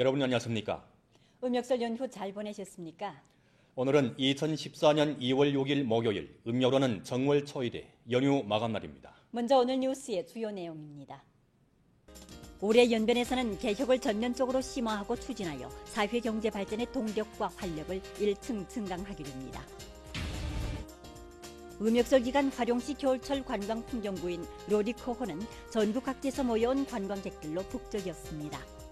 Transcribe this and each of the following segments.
여러분 안녕하십니까? 음력설 연휴 잘 보내셨습니까? 오늘은 2014년 2월 6일 목요일, 음력으로는 정월 초일에 연휴 마감날입니다. 먼저 오늘 뉴스의 주요 내용입니다. 올해 연변에서는 개혁을 전면적으로 심화하고 추진하여 사회 경제 발전의 동력과 활력을 1층 증강하기로입니다. 음력설 기간 화룡시 겨울철 관광 풍경구인 로리코호는 전국 각지에서 모여온 관광객들로 북적이었습니다.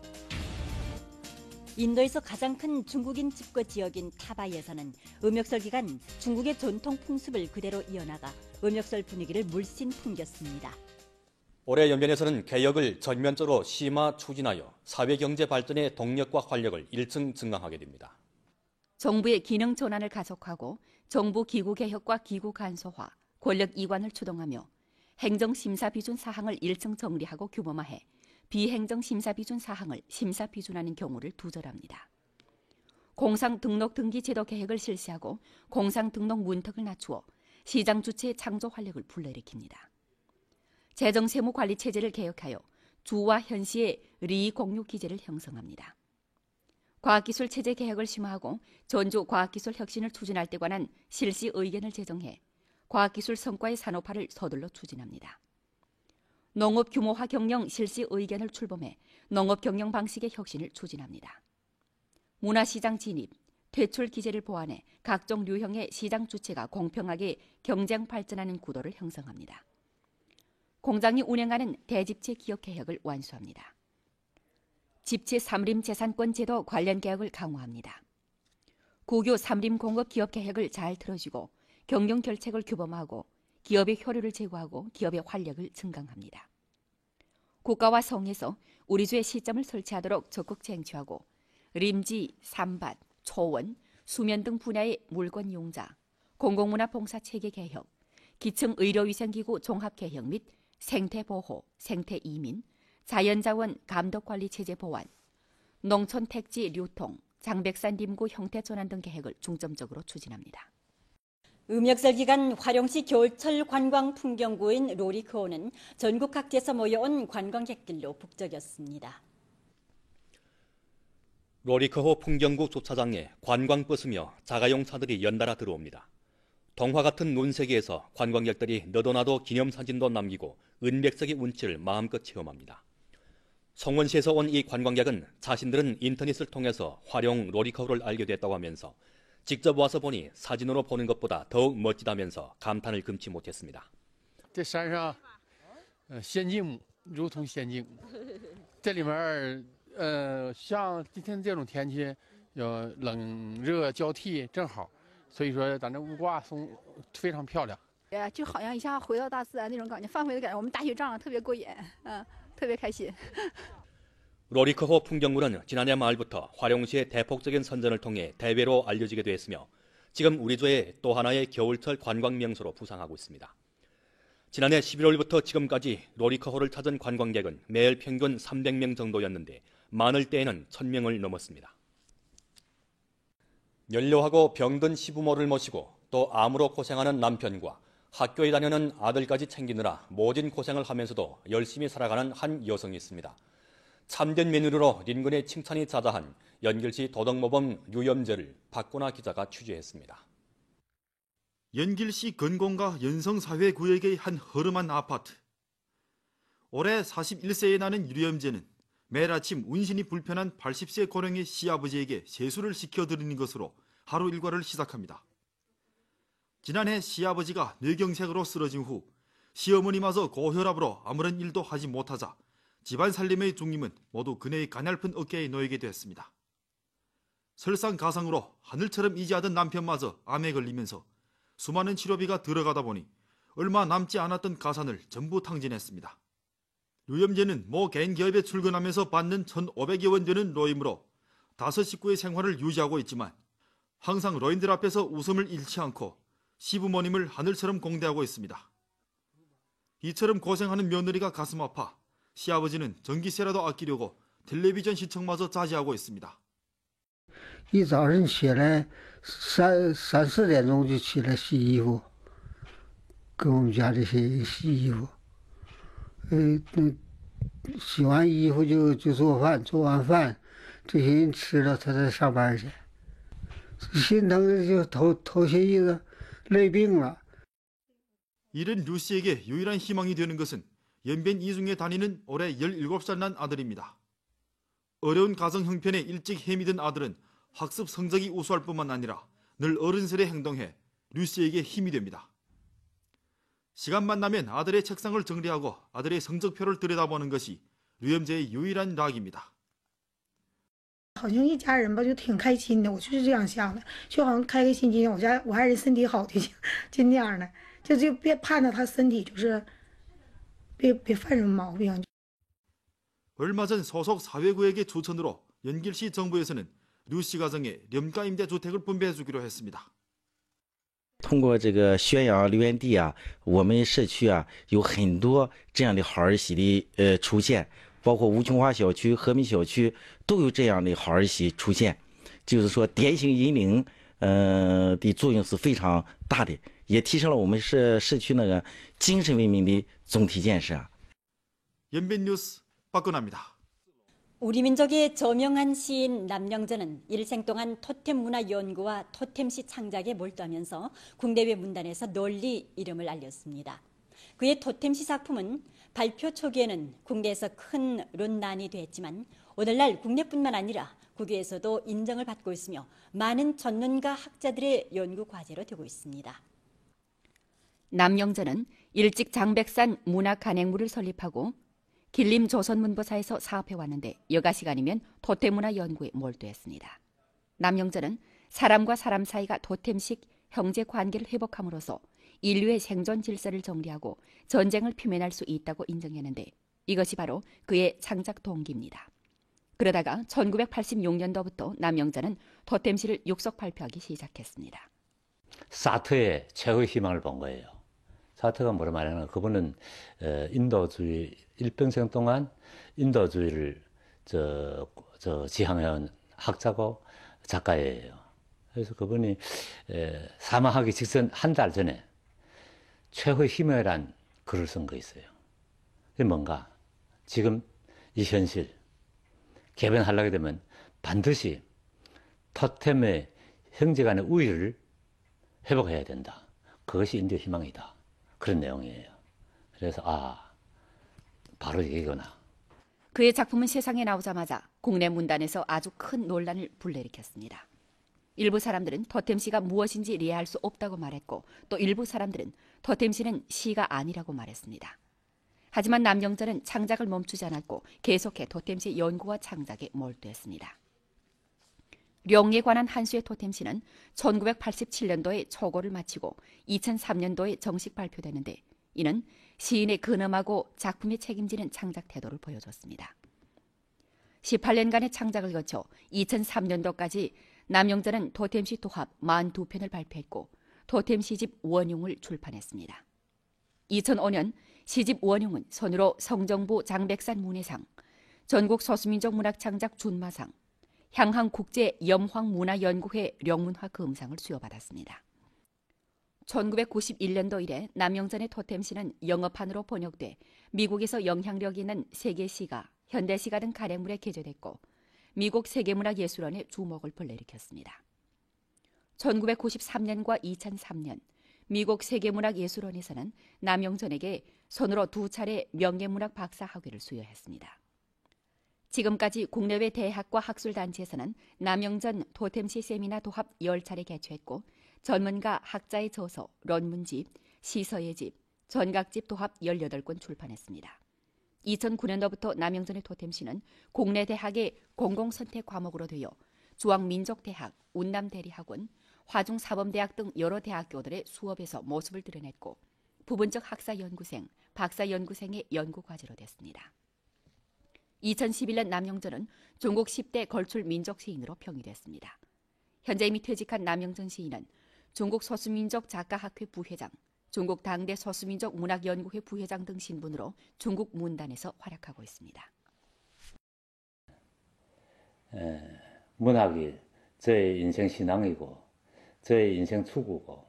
인도에서 가장 큰 중국인 집거 지역인 타바이에서는 음력설 기간 중국의 전통 풍습을 그대로 이어나가 음력설 분위기를 물씬 풍겼습니다. 올해 연변에서는 개혁을 전면적으로 심화 추진하여 사회 경제 발전의 동력과 활력을 1층 증강하게 됩니다. 정부의 기능 전환을 가속하고 정부 기구 개혁과 기구 간소화, 권력 이관을 추동하며 행정 심사 비준 사항을 1층 정리하고 규범화해 비행정 심사 비준 사항을 심사 비준하는 경우를 두절합니다. 공상 등록 등기 제도 개혁을 실시하고 공상 등록 문턱을 낮추어 시장 주체의 창조 활력을 불러일으킵니다. 재정 세무 관리 체제를 개혁하여 주와 현시의 리이 공유 기제를 형성합니다. 과학기술 체제 개혁을 심화하고 전주 과학기술 혁신을 추진할 때 관한 실시 의견을 제정해 과학기술 성과의 산업화를 서둘러 추진합니다. 농업 규모화 경영 실시 의견을 출범해 농업 경영 방식의 혁신을 추진합니다. 문화시장 진입, 퇴출 기제를 보완해 각종 류형의 시장 주체가 공평하게 경쟁 발전하는 구도를 형성합니다. 공장이 운영하는 대집체 기업 개혁을 완수합니다. 집체 삼림 재산권 제도 관련 개혁을 강화합니다. 국유 삼림 공업 기업 개혁을 잘 틀어주고 경영 결책을 규범하고 기업의 효율을 제고하고 기업의 활력을 증강합니다. 국가와 성에서 우리주의 시점을 설치하도록 적극 쟁취하고 림지, 삼밭, 초원, 수면 등 분야의 물권 용자, 공공문화 봉사 체계 개혁, 기층 의료위생기구 종합 개혁 및 생태보호, 생태이민, 자연자원 감독관리 체제 보완, 농촌 택지 유통, 장백산 림구 형태 전환 등 계획을 중점적으로 추진합니다. 음력설 기간 화룡시 겨울철 관광 풍경구인 로리코호는 전국 각지에서 모여온 관광객들로 북적였습니다. 로리코호 풍경구 주차장에 관광버스며 자가용 차들이 연달아 들어옵니다. 동화 같은 눈세계에서 관광객들이 너도나도 기념사진도 남기고 은백석의 운치를 마음껏 체험합니다. 성원시에서 온 이 관광객은 자신들은 인터넷을 통해서 화룡 로리코호를 알게 됐다고 하면서 직접 와서 보니 사진으로 보는 것보다 더욱 멋지다면서 감탄을 금치 못했습니다. 这山上仙境如同仙境这里面像今天这种天气冷热交替正好所以说咱这乌挂松非常漂亮就好像一下回到大自然那种感觉放回的感觉我们打雪仗特别过瘾特别开心 로리코호 풍경구는 지난해 말부터 화룡시의 대폭적인 선전을 통해 대외로 알려지게 됐으며 지금 우리주의 또 하나의 겨울철 관광 명소로 부상하고 있습니다. 지난해 11월부터 지금까지 로리코호를 찾은 관광객은 매일 평균 300명 정도였는데 많을 때에는 1000명을 넘었습니다. 연로하고 병든 시부모를 모시고 또 암으로 고생하는 남편과 학교에 다니는 아들까지 챙기느라 모진 고생을 하면서도 열심히 살아가는 한 여성이 있습니다. 참된 며느리로 인근의 칭찬이 자자한 연길시 도덕모범 류염재를 박구나 기자가 취재했습니다. 연길시 건공가 연성사회구역의 한 허름한 아파트. 올해 41세에 나는 류염재는 매일 아침 운신이 불편한 80세 고령의 시아버지에게 세수를 시켜드리는 것으로 하루 일과를 시작합니다. 지난해 시아버지가 뇌경색으로 쓰러진 후 시어머니마저 고혈압으로 아무런 일도 하지 못하자 집안 살림의 중림은 모두 그녀의 가냘픈 어깨에 놓이게 됐습니다. 설상가상으로 하늘처럼 이지하던 남편마저 암에 걸리면서 수많은 치료비가 들어가다 보니 얼마 남지 않았던 가산을 전부 탕진했습니다. 류염재는 모 개인 기업에 출근하면서 받는 1,500여 원 되는 노임으로 5 식구의 생활을 유지하고 있지만 항상 노인들 앞에서 웃음을 잃지 않고 시부모님을 하늘처럼 공대하고 있습니다. 이처럼 고생하는 며느리가 가슴 아파 시아버지는 전기세라도 아끼려고 텔레비전 시청마저 자제하고 있습니다. 一早上起来3、4点钟就起来洗衣服，给我们家这些人洗衣服。洗完衣服就做饭，做完饭这些人吃了他再上班去，心疼的就头些日子累病了。 이른 류 씨에게 유일한 희망이 되는 것은 연변 이중에 다니는 올해 17살 난 아들입니다. 어려운 가정 형편에 일찍 해미 든 아들은 학습 성적이 우수할 뿐만 아니라 늘 어른스레 행동해 류 씨에게 힘이 됩니다. 시간만 나면 아들의 책상을 정리하고 아들의 성적표를 들여다보는 것이 류염재의 유일한 락입니다. 好像一家人吧，就挺开心的。我就是这样想的，就好像开开心心，我爱人身体好就行，就那样的，就别盼着他身体就是别犯什么毛病。 얼마 전 소속 사회구역의 추천으로 연길시 정부에서는 류 씨 가정에 렴가 임대 주택을 분배해 주기로 했습니다. 通过这个宣扬留园地啊，我们社区啊有很多这样的好儿媳的出现，包括吴琼华小区、和民小区都有这样的好儿媳出现，就是说典型引领的作用是非常大的，也提升了我们社区那个精神文明的总体建设。 연변 뉴스 박건아입니다. 우리 민족의 저명한 시인 남영전은 일생 동안 토템 문화 연구와 토템시 창작에 몰두하면서 국내외 문단에서 널리 이름을 알렸습니다. 그의 토템시 작품은 발표 초기에는 국내에서 큰 논란이 됐지만 오늘날 국내뿐만 아니라 국외에서도 인정을 받고 있으며 많은 전문가 학자들의 연구 과제로 되고 있습니다. 남영전은 일찍 장백산 문화간행물을 설립하고 길림 조선문보사에서 사업해왔는데 여가 시간이면 토템문화 연구에 몰두했습니다. 남영전은 사람과 사람 사이가 토템식 형제 관계를 회복함으로써 인류의 생존 질서를 정리하고 전쟁을 표면할 수 있다고 인정했는데 이것이 바로 그의 창작 동기입니다. 그러다가 1986년도부터 남영전은 토템시를 육속 발표하기 시작했습니다. 사트의 최후의 희망을 본 거예요. 사트가 뭐라 말하냐면 그분은 인도주의 일평생 동안 인도주의를 지향해온 학자고 작가예요. 그래서 그분이 사망하기 직전 한 달 전에 최후의 희망이란 글을 쓴 거 있어요. 그게 뭔가 지금 이 현실 개변하려게 되면 반드시 토템의 형제 간의 우위를 회복해야 된다. 그것이 인류의 희망이다. 그런 내용이에요. 그래서 바로 이거구나. 그의 작품은 세상에 나오자마자 국내 문단에서 아주 큰 논란을 불러일으켰습니다. 일부 사람들은 토템시가 무엇인지 이해할 수 없다고 말했고 또 일부 사람들은 토템시는 시가 아니라고 말했습니다. 하지만 남영전은 창작을 멈추지 않았고 계속해 토템시 연구와 창작에 몰두했습니다. 령에 관한 한 수의 토템시는 1987년도에 초고를 마치고 2003년도에 정식 발표되는데 이는 시인의 근엄하고 작품에 책임지는 창작 태도를 보여줬습니다. 18년간의 창작을 거쳐 2003년도까지 남영전은 토템시 도합 42편을 발표했고 토템시집 원흉을 출판했습니다. 2005년 시집 원흉은 손으로 성정부 장백산 문예상, 전국 소수민족 문학창작 준마상, 향항국제염황문화연구회 령문화 금상을 수여받았습니다. 1991년도 이래 남영전의 토템시는 영어판으로 번역돼 미국에서 영향력 있는 세계시가, 현대시가 등 가래물에 게재됐고 미국 세계문화예술원의 주목을 불러일으켰습니다. 1993년과 2003년 미국 세계문화예술원에서는 남영전에게 손으로 2차례 명예문학 박사 학위를 수여했습니다. 지금까지 국내외 대학과 학술단체에서는 남영전 토템시 세미나 도합 10차례 개최했고 전문가 학자의 저서,論문집, 시서의 집, 전각집 도합 18권 출판했습니다. 2009년도부터 남영전의 토템시는 국내 대학의 공공선택 과목으로 되어 중앙민족대학, 운남대리학원, 화중사범대학 등 여러 대학교들의 수업에서 모습을 드러냈고 부분적 학사연구생, 박사연구생의 연구과제로 됐습니다. 2011년 남영전은 중국 10대 걸출 민족 시인으로 평이 됐습니다. 현재 이미 퇴직한 남영전 시인은 중국 소수민족 작가학회 부회장, 중국 당대 소수민족 문학연구회 부회장 등 신분으로 중국 문단에서 활약하고 있습니다. 문학이 저의 인생 신앙이고 저의 인생 추구고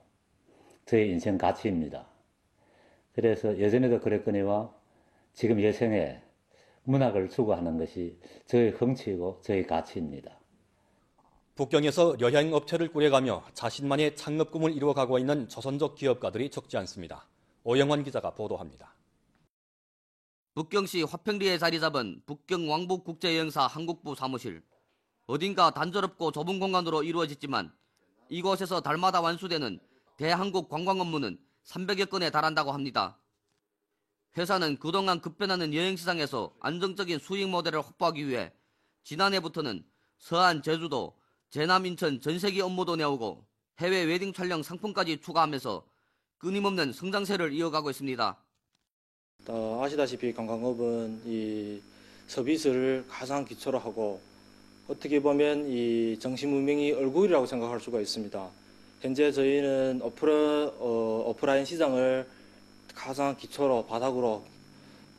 저의 인생 가치입니다. 그래서 예전에도 그랬거니와 지금 여생에 문학을 추구하는 것이 저의 흥취이고 저의 가치입니다. 북경에서 여행업체를 꾸려가며 자신만의 창업 꿈을 이루어가고 있는 조선족 기업가들이 적지 않습니다. 오영환 기자가 보도합니다. 북경시 화평리에 자리 잡은 북경 왕복국제여행사 한국부 사무실. 어딘가 단조롭고 좁은 공간으로 이루어졌지만 이곳에서 달마다 완수되는 대한국 관광 업무는 300여 건에 달한다고 합니다. 회사는 그동안 급변하는 여행시장에서 안정적인 수익 모델을 확보하기 위해 지난해부터는 서안, 제주도, 제남, 인천 전세기 업무도 내오고 해외 웨딩 촬영 상품까지 추가하면서 끊임없는 성장세를 이어가고 있습니다. 아시다시피 관광업은 이 서비스를 가장 기초로 하고 어떻게 보면 이 정신문명이 얼굴이라고 생각할 수가 있습니다. 현재 저희는 오프라인 시장을 가장 기초로 바닥으로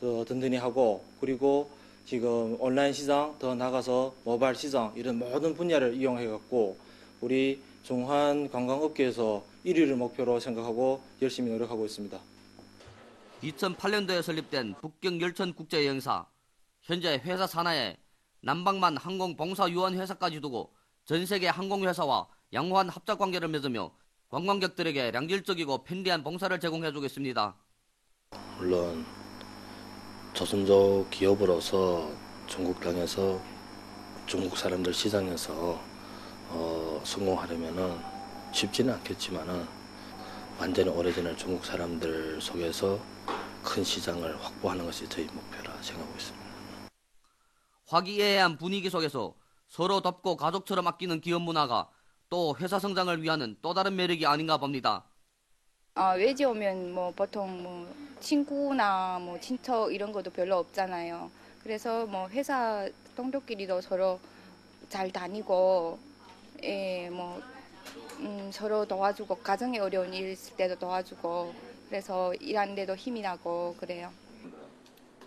든든히 하고 그리고 지금 온라인 시장 더 나가서 모바일 시장 이런 모든 분야를 이용해 갖고 우리 중환 관광업계에서 1위를 목표로 생각하고 열심히 노력하고 있습니다. 2008년도에 설립된 북경 열천국제여행사. 현재 회사 산하에 남방만 항공봉사유원회사까지 두고 전 세계 항공회사와 양호한 합작관계를 맺으며 관광객들에게 량질적이고 편리한 봉사를 제공해주고 있습니다. 물론 조선족 기업으로서 중국 땅에서 중국 사람들 시장에서 성공하려면은 쉽지는 않겠지만은 완전히 오래전에 중국 사람들 속에서 큰 시장을 확보하는 것이 저희 목표라 생각하고 있습니다. 화기애애한 분위기 속에서 서로 돕고 가족처럼 아끼는 기업 문화가 또 회사 성장을 위하는 또 다른 매력이 아닌가 봅니다. 외지 오면 뭐 보통 뭐 친구나 뭐 친척 이런 것도 별로 없잖아요. 그래서 뭐 회사 동료끼리도 서로 잘 다니고, 서로 도와주고 가정에 어려운 일 있을 때도 도와주고 그래서 일하는데도 힘이 나고 그래요.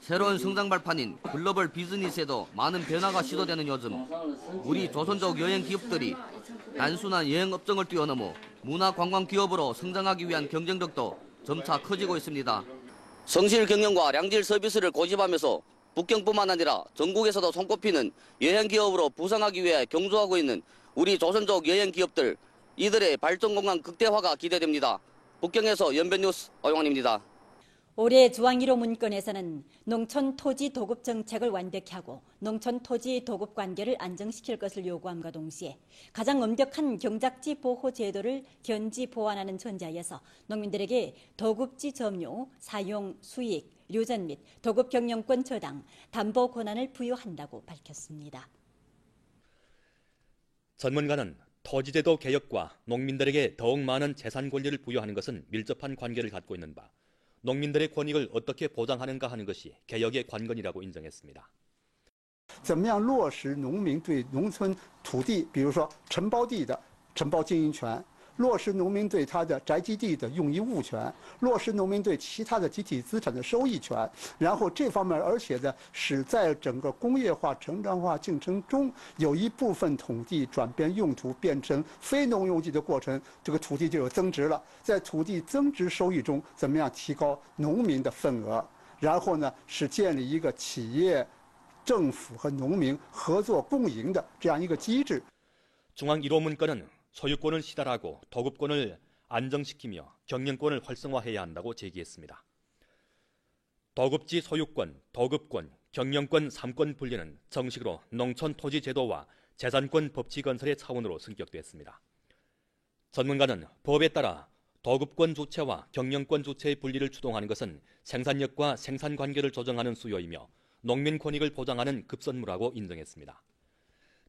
새로운 성장 발판인 글로벌 비즈니스에도 많은 변화가 시도되는 요즘 우리 조선족 여행 기업들이 단순한 여행 업종을 뛰어넘어 문화 관광 기업으로 성장하기 위한 경쟁력도 점차 커지고 있습니다. 성실 경영과 량질 서비스를 고집하면서 북경뿐만 아니라 전국에서도 손꼽히는 여행 기업으로 부상하기 위해 경주하고 있는 우리 조선족 여행 기업들, 이들의 발전 공간 극대화가 기대됩니다. 북경에서 연변뉴스 오영환입니다. 올해 주황 1호 문건에서는 농촌 토지 도급 정책을 완벽히 하고 농촌 토지 도급 관계를 안정시킬 것을 요구함과 동시에 가장 엄격한 경작지 보호 제도를 견지 보완하는 전제하에서 농민들에게 도급지 점유, 사용, 수익, 류전 및 도급 경영권 저당, 담보 권한을 부여한다고 밝혔습니다. 전문가는 토지제도 개혁과 농민들에게 더욱 많은 재산 권리를 부여하는 것은 밀접한 관계를 갖고 있는 바农民들의 권익을 어떻게 보장하는가 하는 것이 개혁의 관건이라고 인정했습니다. 怎么样落实农民对农村土地，比如说承包地的承包经营权，落实农民对他的宅基地的用一物权，落实农民对其他的集体资产的收益权，然后这方面而且呢，使在整个工业化成长化进程中有一部分土地转变用途变成非农用地的过程，这个土地就有增值了。在土地增值收益中，怎么样提高农民的份额？然后呢，是建立一个企业、政府和农民合作共赢的这样一个机制。 중앙 1호 문건은 소유권을 시달하고 도급권을 안정시키며 경영권을 활성화해야 한다고 제기했습니다. 도급지 소유권, 도급권, 경영권 3권 분리는 정식으로 농촌 토지 제도와 재산권 법치 건설의 차원으로 승격됐습니다. 전문가는 법에 따라 도급권 주체와 경영권 주체의 분리를 주동하는 것은 생산력과 생산 관계를 조정하는 수요이며 농민 권익을 보장하는 급선무라고 인정했습니다.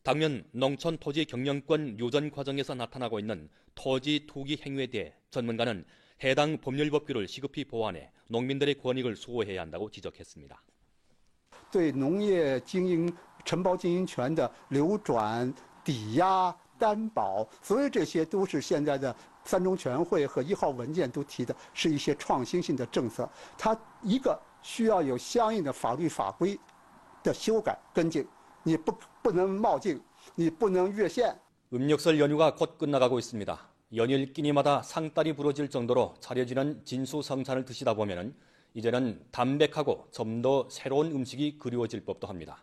당면 농촌 토지 경영권 유전 과정에서 나타나고 있는 토지 투기 행위에 대해 전문가는 해당 법률 법규를 시급히 보완해 농민들의 권익을 수호해야 한다고 지적했습니다. 对农业经营承包经营权的流转、抵押、担保，所有这些都是现在的三中全会和1号文件都提的是一些创新性的政策。它一个需要有相应的法律法规的修改跟进。 你不能冒进，你不能越线。 음력설 연휴가 곧 끝나가고 있습니다. 연휴일 끼니마다 상달이 부러질 정도로 차려지는 진수성찬을 드시다 보면은 이제는 담백하고 좀 더 새로운 음식이 그리워질 법도 합니다.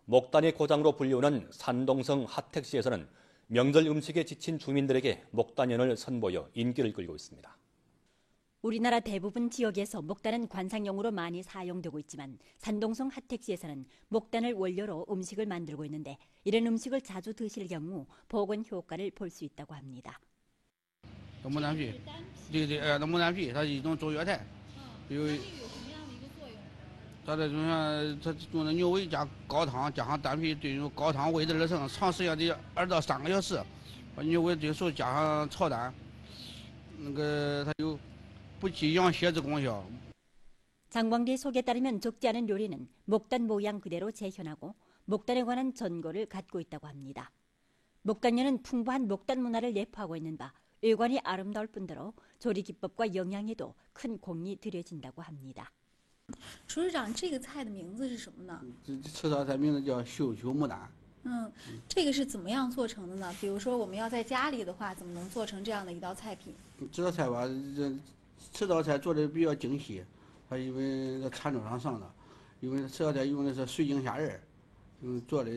목단의 고장으로 불리우는 산동성 하택시에서는 명절 음식에 지친 주민들에게 목단연을 선보여 인기를 끌고 있습니다. 우리나라 대부분 지역에서 목단은 관상용으로 많이 사용되고 있지만 산동성 하택시에서는 목단을 원료로 음식을 만들고 있는데 이런 음식을 자주 드실 경우 보건 효과를 볼 수 있다고 합니다.木南皮，对，那木南皮它是一种中药材，它这种像它用的牛尾加高汤加上蛋皮兑入高汤煨制而成，长时间得2到3个小时，把牛尾这时候加上炒蛋，它有补气养血之功效。 장광대 속에 따르면 적지 않은 요리는 목단 모양 그대로 재현하고 목단에 관한 전고를 갖고 있다고 합니다. 목단연은 풍부한 목단 문화를 내포하고 있는 바 외관이 아름다울 뿐더러 조리 기법과 영양에도 큰 공이 들여진다고 합니다. 厨师长，这个菜的名字是什么呢？这道菜名字叫秀秀牡丹。这个是怎么样做成的呢？比如说我们要在家里的话，怎么能做成这样的一道菜品？这道菜吧，这道菜做的比较精细，它因为餐桌上的，因为这道菜用的是水晶虾仁，做的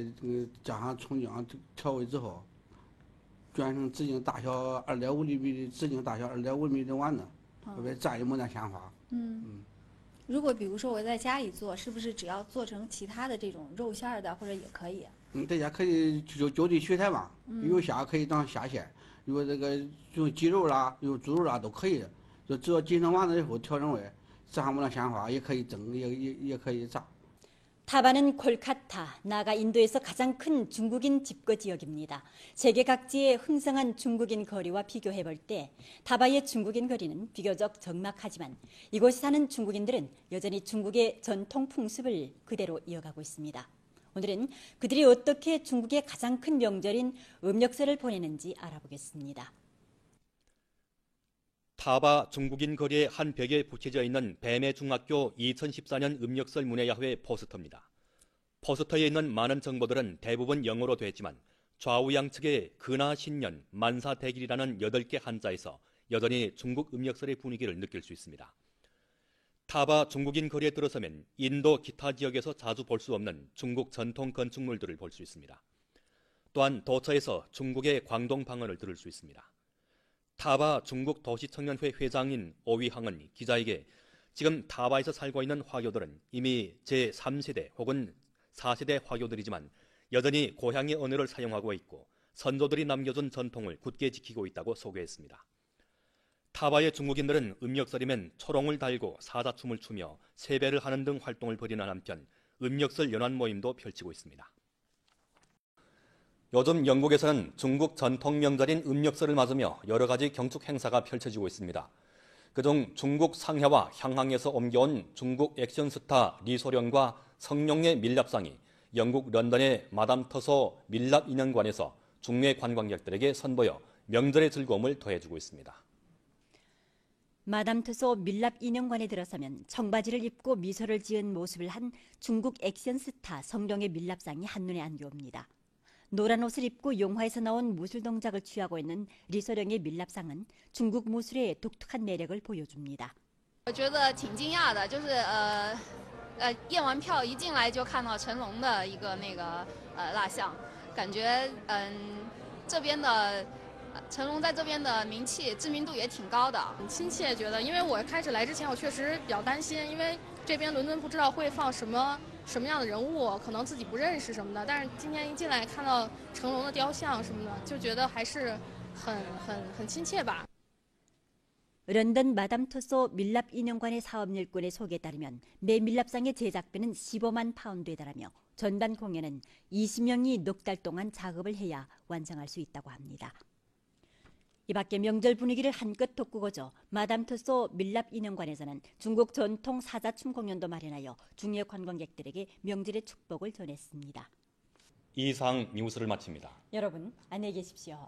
加上葱姜调味之后，卷成直径大小2.5厘米的直径大小2.5厘米的丸子，外边蘸一牡丹鲜花。如果比如说我在家里做，是不是只要做成其他的这种肉馅的，或者也可以？大家可以就地取材嘛，有虾可以当虾馅，有这个用鸡肉啦，有猪肉啦都可以，就只要挤成丸子以后调整味，蘸上牡丹鲜花也可以蒸，也可以炸。 타바는 콜카타, 나아가 인도에서 가장 큰 중국인 집거 지역입니다. 세계 각지의 흥성한 중국인 거리와 비교해볼 때 타바의 중국인 거리는 비교적 적막하지만 이곳에 사는 중국인들은 여전히 중국의 전통 풍습을 그대로 이어가고 있습니다. 오늘은 그들이 어떻게 중국의 가장 큰 명절인 음력설을 보내는지 알아보겠습니다. 타바 중국인 거리의 한 벽에 붙여져 있는 뱀해중학교 2014년 음력설 문해야회 포스터입니다. 포스터에 있는 많은 정보들은 대부분 영어로 되어 있지만 좌우양측에 근하신년, 만사대길이라는 8개 한자에서 여전히 중국 음력설의 분위기를 느낄 수 있습니다. 타바 중국인 거리에 들어서면 인도 기타 지역에서 자주 볼 수 없는 중국 전통 건축물들을 볼 수 있습니다. 또한 도처에서 중국의 광동 방언을 들을 수 있습니다. 타바 중국 도시청년회 회장인 오위항은 기자에게 지금 타바에서 살고 있는 화교들은 이미 제3세대 혹은 4세대 화교들이지만 여전히 고향의 언어를 사용하고 있고 선조들이 남겨준 전통을 굳게 지키고 있다고 소개했습니다. 타바의 중국인들은 음력설이면 초롱을 달고 사자춤을 추며 세배를 하는 등 활동을 벌이는 한편 음력설 연환 모임도 펼치고 있습니다. 요즘 영국에서는 중국 전통 명절인 음력설을 맞으며 여러 가지 경축 행사가 펼쳐지고 있습니다. 그중 중국 상해와 향항에서 옮겨온 중국 액션 스타 리소령과 성룡의 밀랍상이 영국 런던의 마담 터소 밀랍 인형관에서 중외 관광객들에게 선보여 명절의 즐거움을 더해주고 있습니다. 마담 투소 밀랍 인형관에 들어서면 청바지를 입고 미소를 지은 모습을 한 중국 액션 스타 성룡의 밀랍상이 한눈에 안겨옵니다. 노란 옷을 입고 용화에서 나온 무술 동작을 취하고 있는 리소령의 밀랍상은 중국 무술의 독특한 매력을 보여줍니다. 我觉得挺惊讶的，就是验完票一进来就看到成龙的一个蜡像，感觉这边的成龙在这边的名气知名度也挺高的，很亲切。觉得，因为我开始来之前，我确实比较担心，因为这边伦敦不知道会放什么样的人物，可能自己不认识什么的。但是今天一进来看到成龙的雕像什么的，就觉得还是很亲切吧。 런던 마담 투소 밀랍 인형관의 사업 일꾼의 소개에 따르면 매 밀랍상의 제작비는 15만 파운드에 달하며 전반 공연은 20명이 넉 달 동안 작업을 해야 완성할 수 있다고 합니다. 이 밖에 명절 분위기를 한껏 돋구고자 마담 투소 밀랍 인형관에서는 중국 전통 사자춤 공연도 마련하여 중외 관광객들에게 명절의 축복을 전했습니다. 이상 뉴스를 마칩니다. 여러분 안녕히 계십시오.